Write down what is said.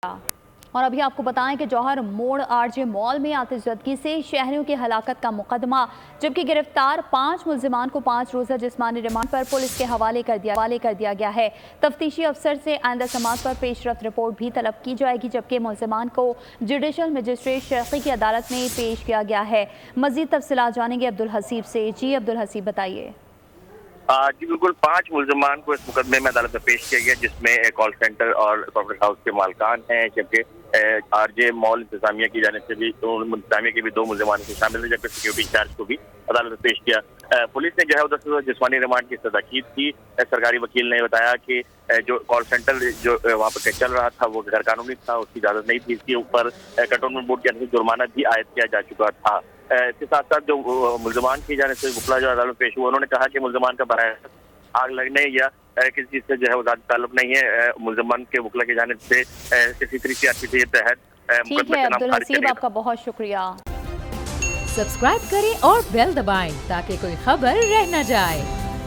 اور ابھی آپ کو بتائیں کہ جوہر موڑ RJ مال میں آتش زدگی سے شہریوں کی ہلاکت کا مقدمہ، جبکہ گرفتار 5 ملزمان کو 5 روزہ جسمانی ریمانڈ پر پولیس کے حوالے کر دیا گیا ہے۔ تفتیشی افسر سے آئندہ سماعت پر پیش رفت رپورٹ بھی طلب کی جائے گی، جبکہ ملزمان کو جوڈیشل مجسٹریٹ شرقی کی عدالت میں پیش کیا گیا ہے۔ مزید تفصیلات جانیں گے عبدالحسیب سے۔ جی عبدالحسیب بتائیے۔ جی بالکل، 5 ملزمان کو اس مقدمے میں عدالت میں پیش کیا گیا، جس میں کال سینٹر اور کارپوریٹ ہاؤس کے مالکان ہیں، جبکہ RJ مال انتظامیہ کی جانب سے بھی انتظامیہ کے بھی 2 ملزمان سے شامل ہیں، جبکہ سیکیورٹی انچارج کو بھی عدالت میں پیش کیا۔ پولیس نے جو ہے 10 روزہ جسمانی ریمانڈ کی استدعا کی تھی۔ سرکاری وکیل نے بتایا کہ جو کال سینٹر جو وہاں پہ چل رہا تھا وہ غیر قانونی تھا، اس کی اجازت نہیں تھی، اس کے اوپر کنٹونمنٹ بورڈ کی جانب سے جرمانہ بھی عائد کیا جا چکا تھا۔ اس کے ساتھ ساتھ جو ملزمان کی جانب سے وکلا جو عدالت میں پیش ہوا، انہوں نے کہا کہ ملزمان کا براہ راست آگ لگنے یا کسی چیز سے جو ہے وہ ذاتی تعلق نہیں ہے۔ ملزمان کے وکلا کی جانب سے کسی طریقے کے تحت ٹھیک ہے عبدالحسیب، آپ کا بہت شکریہ۔ سبسکرائب کریں اور بیل دبائیں تاکہ کوئی خبر رہ نہ جائے۔